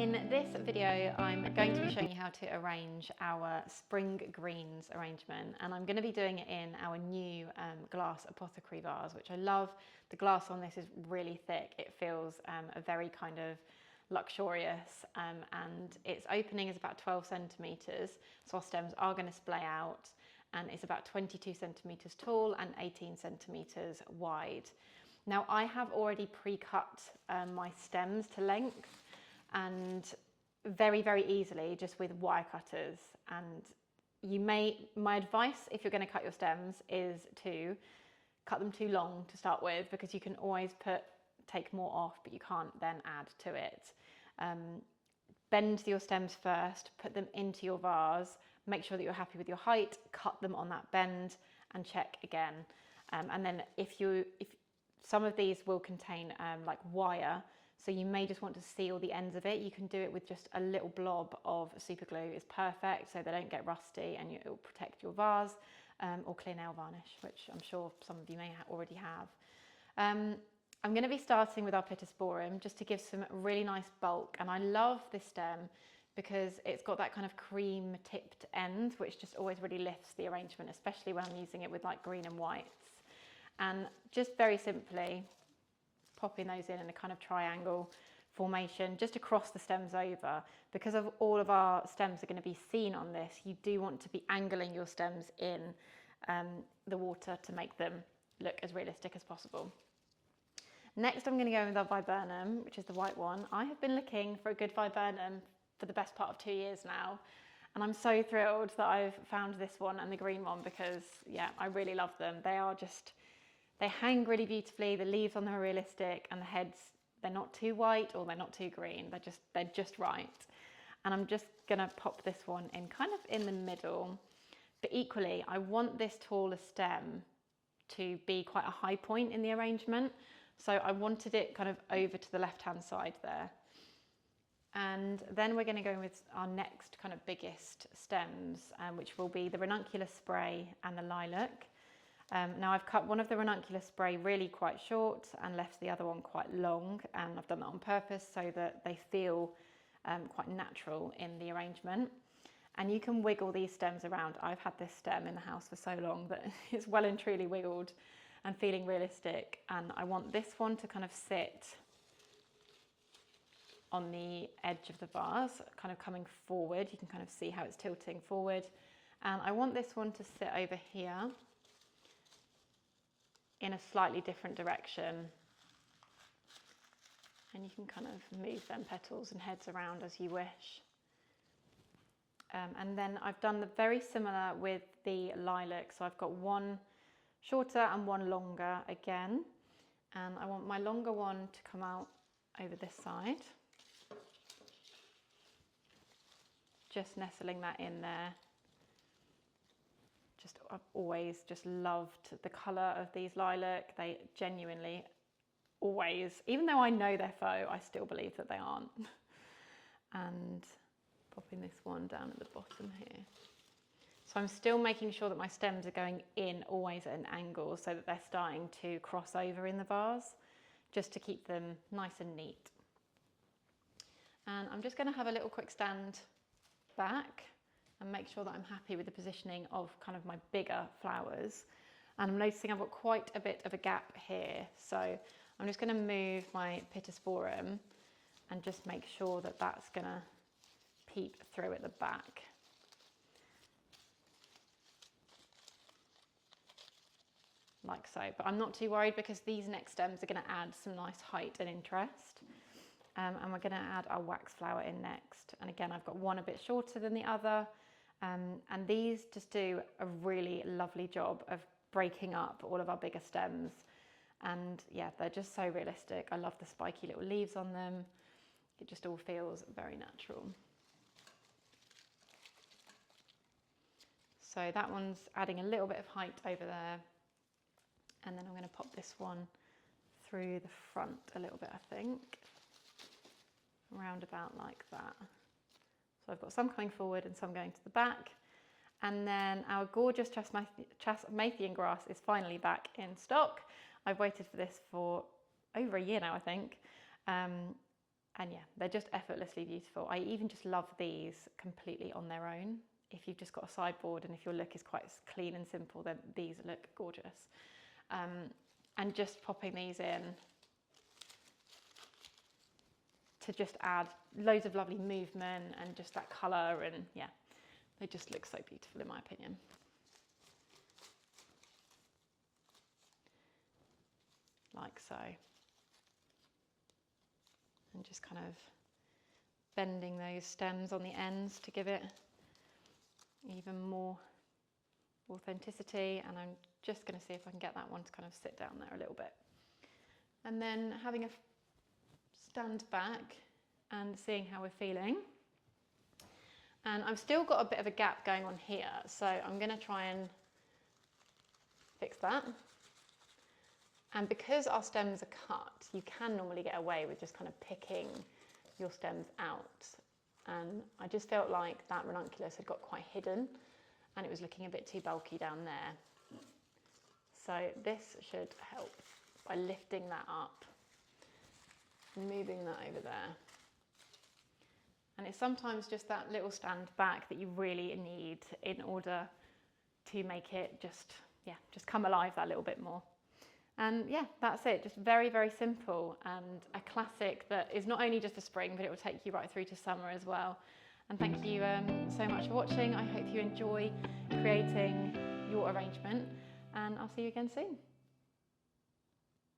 In this video, I'm going to be showing you how to arrange our spring greens arrangement, and I'm going to be doing it in our new glass apothecary vase, which I love. The glass on this is really thick. It feels a very kind of luxurious, and its opening is about 12 centimetres, so our stems are going to splay out, and it's about 22 centimetres tall and 18 centimetres wide. Now I have already pre-cut my stems to length, and very easily just with wire cutters. And my advice if you're going to cut your stems is to cut them too long to start with, because you can always take more off, but you can't then add to it. Bend your stems first, put them into your vase, make sure that you're happy with your height, cut them on that bend and check again. And then if some of these will contain like wire, so you may just want to seal the ends of it. You can do it with just a little blob of super glue. It's perfect, so they don't get rusty, and it will protect your vase, or clear nail varnish, which I'm sure some of you may already have. I'm going to be starting with our pittosporum just to give some really nice bulk, and I love this stem because it's got that kind of cream tipped end, which just always really lifts the arrangement, especially when I'm using it with like green and whites. And just very simply popping those in a kind of triangle formation just across the stems over. Because of all of our stems are going to be seen on this, you do want to be angling your stems in the water to make them look as realistic as possible. Next, I'm going to go with our viburnum, which is the white one. I have been looking for a good viburnum for the best part of 2 years now, and I'm so thrilled that I've found this one and the green one, because yeah, I really love them. They hang really beautifully, the leaves on them are realistic, and the heads, they're not too white or they're not too green, they're just right. And I'm just gonna pop this one in kind of in the middle, but equally I want this taller stem to be quite a high point in the arrangement, so I wanted it kind of over to the left hand side there. And then we're going to go with our next kind of biggest stems, which will be the ranunculus spray and the lilac. Now I've cut one of the ranunculus spray really quite short and left the other one quite long, and I've done that on purpose so that they feel quite natural in the arrangement. And you can wiggle these stems around. I've had this stem in the house for so long that it's well and truly wiggled and feeling realistic, and I want this one to kind of sit on the edge of the vase, kind of coming forward. You can kind of see how it's tilting forward, and I want this one to sit over here in a slightly different direction, and you can kind of move them petals and heads around as you wish. And then I've done the very similar with the lilac, so I've got one shorter and one longer again, and I want my longer one to come out over this side, just nestling that in there. I've always just loved the colour of these lilac. They genuinely always, even though I know they're faux, I still believe that they aren't. And popping this one down at the bottom here. So I'm still making sure that my stems are going in always at an angle, so that they're starting to cross over in the vase, just to keep them nice and neat. And I'm just going to have a little quick stand back and make sure that I'm happy with the positioning of kind of my bigger flowers. And I'm noticing I've got quite a bit of a gap here, so I'm just going to move my pittosporum and just make sure that that's going to peep through at the back. Like so, but I'm not too worried because these next stems are going to add some nice height and interest. And we're going to add our wax flower in next. And again, I've got one a bit shorter than the other. And these just do a really lovely job of breaking up all of our bigger stems. And yeah, they're just so realistic. I love the spiky little leaves on them. It just all feels very natural. So that one's adding a little bit of height over there. And then I'm going to pop this one through the front a little bit, I think. Round about like that. So I've got some coming forward and some going to the back. And then our gorgeous Chasmathian grass is finally back in stock. I've waited for this for over a year now, I think. And yeah, they're just effortlessly beautiful. I even just love these completely on their own. If you've just got a sideboard and if your look is quite clean and simple, then these look gorgeous. And just popping these in to just add loads of lovely movement and just that colour, and yeah, they just look so beautiful in my opinion. Like so. And just kind of bending those stems on the ends to give it even more authenticity. And I'm just going to see if I can get that one to kind of sit down there a little bit. And then having a stand back and seeing how we're feeling. And I've still got a bit of a gap going on here, so I'm going to try and fix that. And because our stems are cut, you can normally get away with just kind of picking your stems out. And I just felt like that ranunculus had got quite hidden and it was looking a bit too bulky down there. So this should help by lifting that up, moving that over there. And it's sometimes just that little stand back that you really need in order to make it just come alive that little bit more. And yeah, that's it. Just very, very simple and a classic that is not only just for spring, but it will take you right through to summer as well. And thank you so much for watching. I hope you enjoy creating your arrangement, and I'll see you again soon.